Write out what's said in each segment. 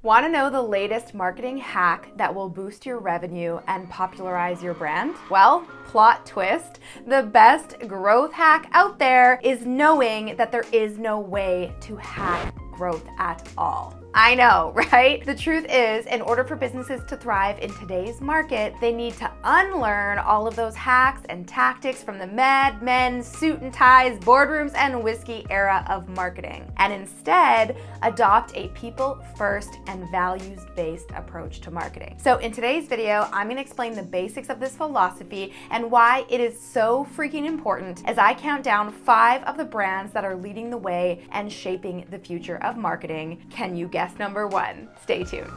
Want to know the latest marketing hack that will boost your revenue and popularize your brand? Well, plot twist, the best growth hack out there is knowing that there is no way to hack growth at all. I know, right? The truth is, in order for businesses to thrive in today's market, they need to unlearn all of those hacks and tactics from the Mad Men, suit and ties, boardrooms, and whiskey era of marketing, and instead adopt a people-first and values-based approach to marketing. So in today's video, I'm gonna explain the basics of this philosophy and why it is so freaking important as I count down 5 of the brands that are leading the way and shaping the future of marketing. Can you guess number 1? Stay tuned.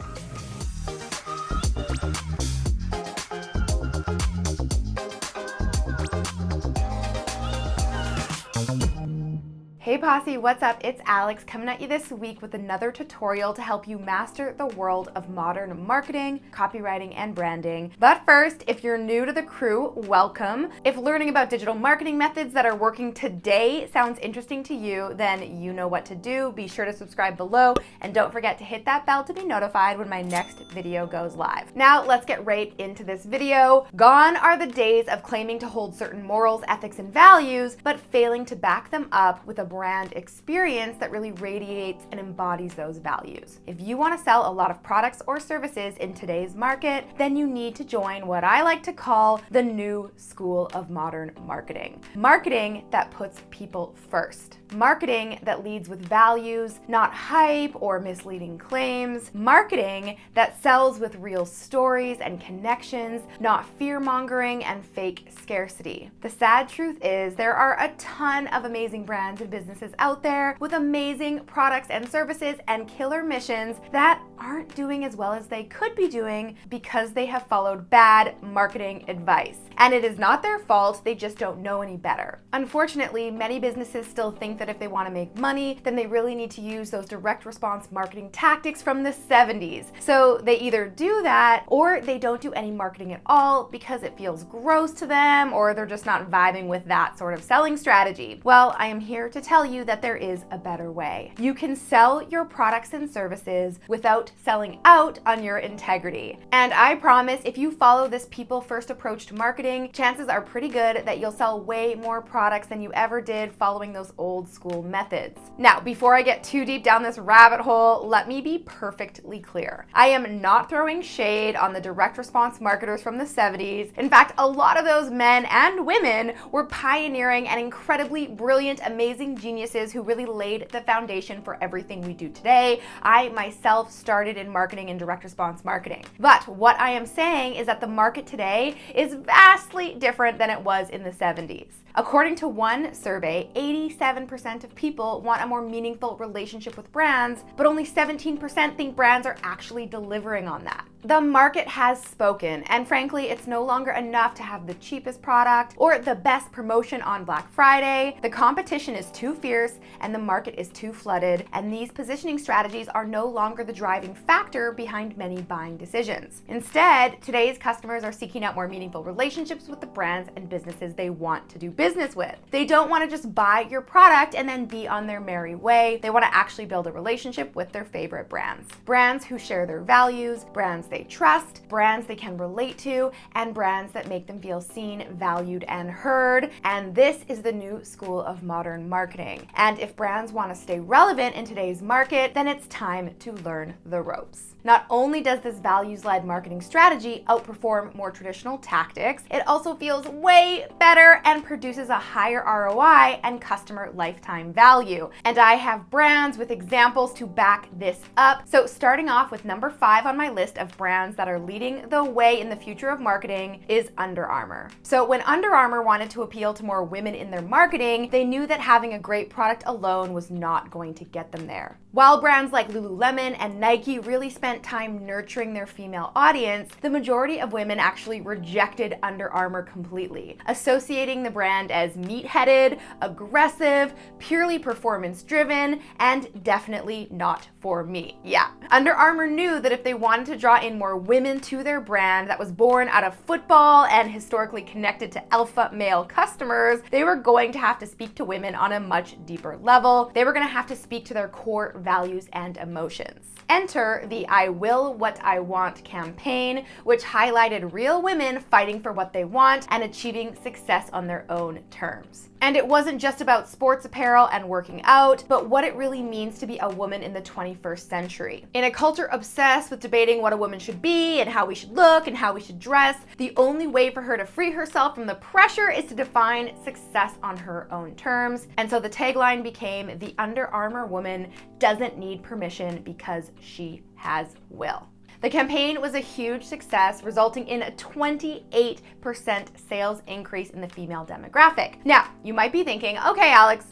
Hey Posse, what's up? It's Alex coming at you this week with another tutorial to help you master the world of modern marketing, copywriting, and branding. But first, if you're new to the crew, welcome. If learning about digital marketing methods that are working today sounds interesting to you, then you know what to do. Be sure to subscribe below and don't forget to hit that bell to be notified when my next video goes live. Now let's get right into this video. Gone are the days of claiming to hold certain morals, ethics, and values, but failing to back them up with a brand experience that really radiates and embodies those values. If you want to sell a lot of products or services in today's market, then you need to join what I like to call the new school of modern marketing. Marketing that puts people first. Marketing that leads with values, not hype or misleading claims. Marketing that sells with real stories and connections, not fear-mongering and fake scarcity. The sad truth is there are a ton of amazing brands and businesses out there with amazing products and services and killer missions that aren't doing as well as they could be doing because they have followed bad marketing advice. And it is not their fault, they just don't know any better. Unfortunately, many businesses still think that if they want to make money, then they really need to use those direct response marketing tactics from the 70s. So they either do that or they don't do any marketing at all because it feels gross to them or they're just not vibing with that sort of selling strategy. Well, I am here to tell you that there is a better way. You can sell your products and services without selling out on your integrity. And I promise if you follow this people-first approach to marketing, chances are pretty good that you'll sell way more products than you ever did following those old school methods. Now, before I get too deep down this rabbit hole, let me be perfectly clear. I am not throwing shade on the direct response marketers from the 70s. In fact, a lot of those men and women were pioneering and incredibly brilliant, amazing geniuses who really laid the foundation for everything we do today. I myself started in marketing and direct response marketing. But what I am saying is that the market today is vastly different than it was in the 70s. According to one survey, 87% of people want a more meaningful relationship with brands, but only 17% think brands are actually delivering on that. The market has spoken, and frankly, it's no longer enough to have the cheapest product or the best promotion on Black Friday. The competition is too fierce and the market is too flooded, and these positioning strategies are no longer the driving factor behind many buying decisions. Instead, today's customers are seeking out more meaningful relationships with the brands and businesses they want to do business with. They don't want to just buy your product and then be on their merry way. They want to actually build a relationship with their favorite brands. Brands who share their values, brands they trust, brands they can relate to, and brands that make them feel seen, valued, and heard. And this is the new school of modern marketing. And if brands want to stay relevant in today's market, then it's time to learn the ropes. Not only does this values-led marketing strategy outperform more traditional tactics, it also feels way better and produces a higher ROI and customer lifetime value. And I have brands with examples to back this up. So starting off with number 5 on my list of brands that are leading the way in the future of marketing is Under Armour. So when Under Armour wanted to appeal to more women in their marketing, they knew that having a great product alone was not going to get them there. While brands like Lululemon and Nike really spent time nurturing their female audience, the majority of women actually rejected Under Armour completely, associating the brand as meat-headed, aggressive, purely performance-driven, and definitely not for me. Yeah, Under Armour knew that if they wanted to draw in assign more women to their brand that was born out of football and historically connected to alpha male customers, they were going to have to speak to women on a much deeper level. They were going to have to speak to their core values and emotions. Enter the I Will What I Want campaign, which highlighted real women fighting for what they want and achieving success on their own terms. And it wasn't just about sports apparel and working out, but what it really means to be a woman in the 21st century. In a culture obsessed with debating what a woman should be and how we should look and how we should dress, the only way for her to free herself from the pressure is to define success on her own terms. And so the tagline became, "The Under Armour woman doesn't need permission because she has will." The campaign was a huge success, resulting in a 28% sales increase in the female demographic. Now, you might be thinking, okay, Alex,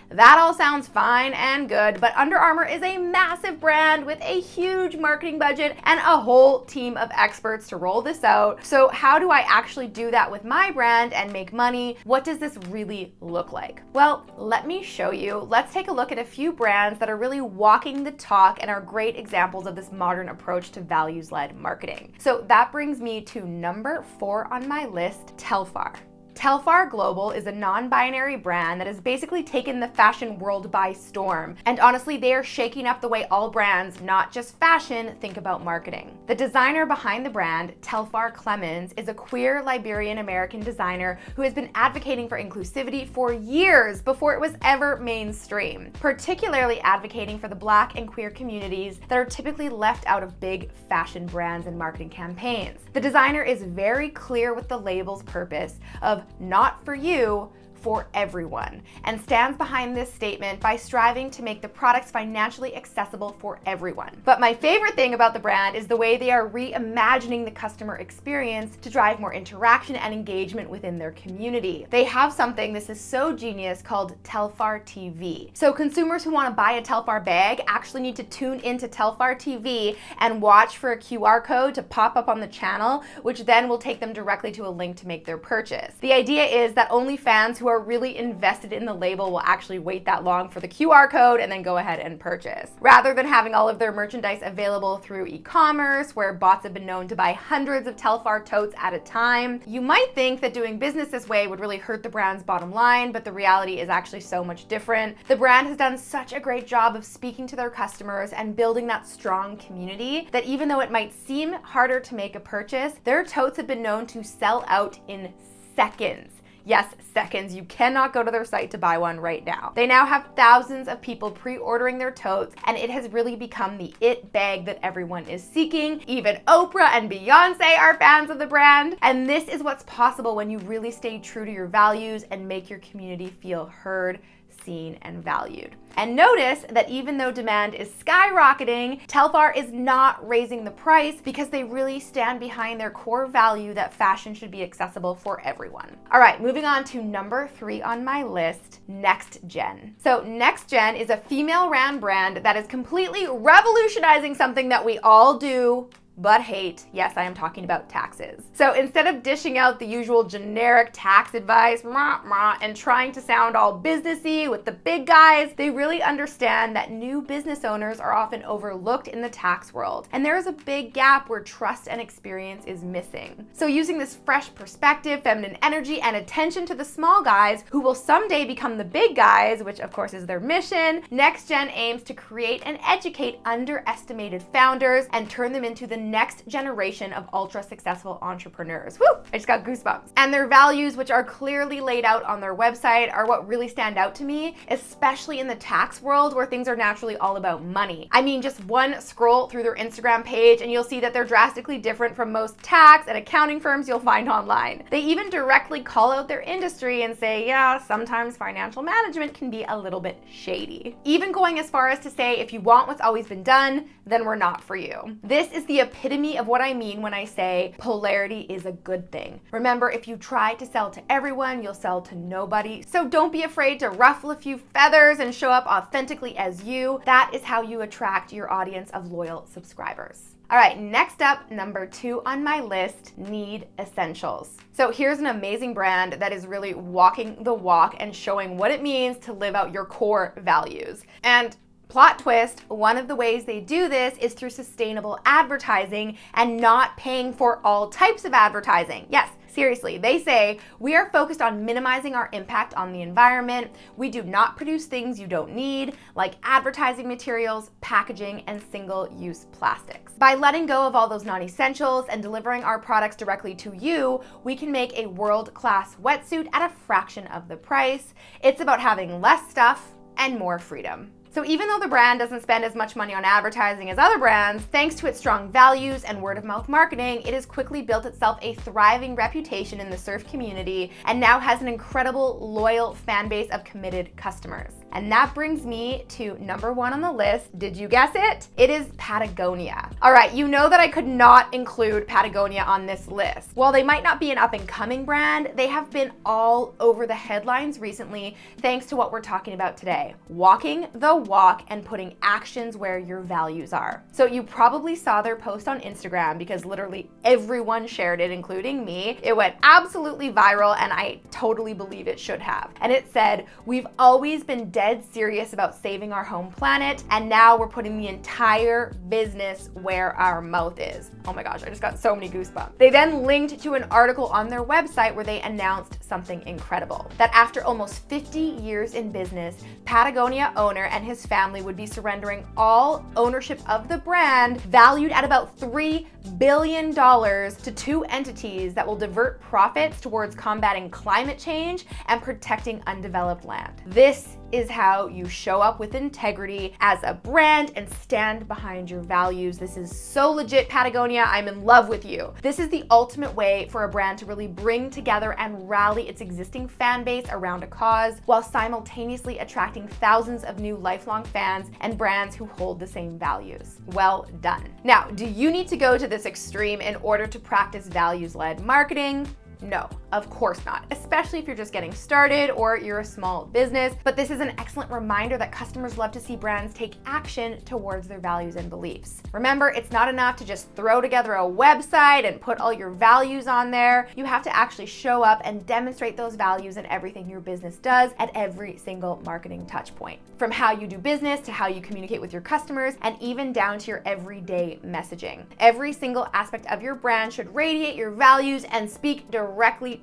that all sounds fine and good, but Under Armour is a massive brand with a huge marketing budget and a whole team of experts to roll this out. So how do I actually do that with my brand and make money? What does this really look like? Well, let me show you. Let's take a look at a few brands that are really walking the talk and are great examples of this modern approach to values-led marketing. So that brings me to number 4 on my list, Telfar. Telfar Global is a non-binary brand that has basically taken the fashion world by storm. And honestly, they are shaking up the way all brands, not just fashion, think about marketing. The designer behind the brand, Telfar Clemens, is a queer Liberian-American designer who has been advocating for inclusivity for years before it was ever mainstream, particularly advocating for the Black and queer communities that are typically left out of big fashion brands and marketing campaigns. The designer is very clear with the label's purpose of not for you, for everyone, and stands behind this statement by striving to make the products financially accessible for everyone. But my favorite thing about the brand is the way they are reimagining the customer experience to drive more interaction and engagement within their community. They have something, this is so genius, called Telfar TV. So consumers who want to buy a Telfar bag actually need to tune into Telfar TV and watch for a QR code to pop up on the channel, which then will take them directly to a link to make their purchase. The idea is that only fans who are really invested in the label will actually wait that long for the QR code and then go ahead and purchase. Rather than having all of their merchandise available through e-commerce, where bots have been known to buy hundreds of Telfar totes at a time, you might think that doing business this way would really hurt the brand's bottom line, but the reality is actually so much different. The brand has done such a great job of speaking to their customers and building that strong community that even though it might seem harder to make a purchase, their totes have been known to sell out in seconds. Yes, seconds. You cannot go to their site to buy one right now. They now have thousands of people pre-ordering their totes, and it has really become the it bag that everyone is seeking. Even Oprah and Beyonce are fans of the brand. And this is what's possible when you really stay true to your values and make your community feel heard, seen, and valued. And notice that even though demand is skyrocketing, Telfar is not raising the price because they really stand behind their core value that fashion should be accessible for everyone. All right, moving on to number 3 on my list, Next Gen. So Next Gen is a female-ran brand that is completely revolutionizing something that we all do but hate. Yes, I am talking about taxes. So instead of dishing out the usual generic tax advice and trying to sound all businessy with the big guys, they really understand that new business owners are often overlooked in the tax world. And there is a big gap where trust and experience is missing. So using this fresh perspective, feminine energy, and attention to the small guys who will someday become the big guys, which of course is their mission, Next Gen aims to create and educate underestimated founders and turn them into the next generation of ultra successful entrepreneurs. Woo! I just got goosebumps. And their values, which are clearly laid out on their website, are what really stand out to me, especially in the tax world where things are naturally all about money. I mean, just one scroll through their Instagram page and you'll see that they're drastically different from most tax and accounting firms you'll find online. They even directly call out their industry and say, yeah, sometimes financial management can be a little bit shady. Even going as far as to say, if you want what's always been done, then we're not for you. This is the epitome of what I mean when I say polarity is a good thing. Remember, if you try to sell to everyone, you'll sell to nobody. So don't be afraid to ruffle a few feathers and show up authentically as you. That is how you attract your audience of loyal subscribers. All right, next up, number 2 on my list, Need Essentials. So here's an amazing brand that is really walking the walk and showing what it means to live out your core values. And Plot twist, one of the ways they do this is through sustainable advertising and not paying for all types of advertising. Yes, seriously, they say, we are focused on minimizing our impact on the environment. We do not produce things you don't need, like advertising materials, packaging, and single-use plastics. By letting go of all those non-essentials and delivering our products directly to you, we can make a world-class wetsuit at a fraction of the price. It's about having less stuff and more freedom. So even though the brand doesn't spend as much money on advertising as other brands, thanks to its strong values and word-of-mouth marketing, it has quickly built itself a thriving reputation in the surf community and now has an incredible, loyal fan base of committed customers. And that brings me to number 1 on the list. Did you guess it? It is Patagonia. All right, you know that I could not include Patagonia on this list. While they might not be an up-and-coming brand, they have been all over the headlines recently thanks to what we're talking about today: walking the walk and putting actions where your values are. So you probably saw their post on Instagram because literally everyone shared it, including me. It went absolutely viral and I totally believe it should have. And it said, "We've always been dead serious about saving our home planet, and now we're putting the entire business where our mouth is." Oh my gosh, I just got so many goosebumps. They then linked to an article on their website where they announced something incredible: that after almost 50 years in business, Patagonia owner and his family would be surrendering all ownership of the brand, valued at about $3 billion, to 2 entities that will divert profits towards combating climate change and protecting undeveloped land. This is how you show up with integrity as a brand and stand behind your values. This is so legit, Patagonia. I'm in love with you. This is the ultimate way for a brand to really bring together and rally its existing fan base around a cause while simultaneously attracting thousands of new lifelong fans and brands who hold the same values. Well done. Now, do you need to go to this extreme in order to practice values-led marketing? No, of course not, especially if you're just getting started or you're a small business. But this is an excellent reminder that customers love to see brands take action towards their values and beliefs. Remember, it's not enough to just throw together a website and put all your values on there. You have to actually show up and demonstrate those values in everything your business does at every single marketing touch point. From how you do business to how you communicate with your customers, and even down to your everyday messaging. Every single aspect of your brand should radiate your values and speak directly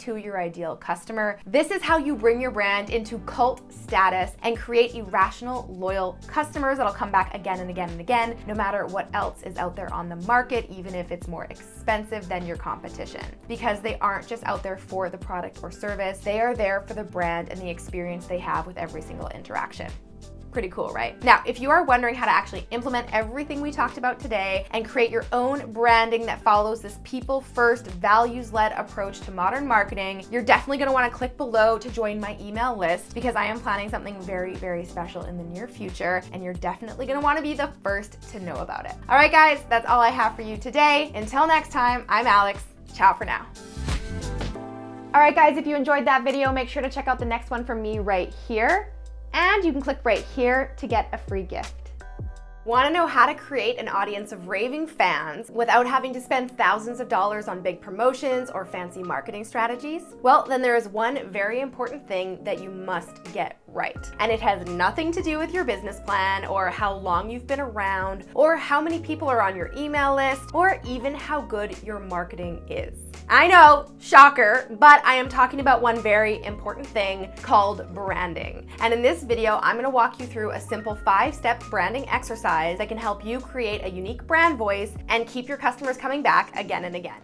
to your ideal customer. This is how you bring your brand into cult status and create irrational, loyal customers that'll come back again and again and again, no matter what else is out there on the market, even if it's more expensive than your competition. Because they aren't just out there for the product or service, they are there for the brand and the experience they have with every single interaction. Pretty cool, right? Now, if you are wondering how to actually implement everything we talked about today and create your own branding that follows this people-first, values-led approach to modern marketing, you're definitely gonna wanna click below to join my email list, because I am planning something very, very special in the near future, and you're definitely gonna wanna be the first to know about it. All right, guys, that's all I have for you today. Until next time, I'm Alex. Ciao for now. All right, guys, if you enjoyed that video, make sure to check out the next one from me right here. And you can click right here to get a free gift. Want to know how to create an audience of raving fans without having to spend thousands of dollars on big promotions or fancy marketing strategies? Well, then there is one very important thing that you must get right. And it has nothing to do with your business plan or how long you've been around or how many people are on your email list or even how good your marketing is. I know, shocker, but I am talking about one very important thing called branding. And in this video, I'm gonna walk you through a simple 5-step branding exercise that can help you create a unique brand voice and keep your customers coming back again and again.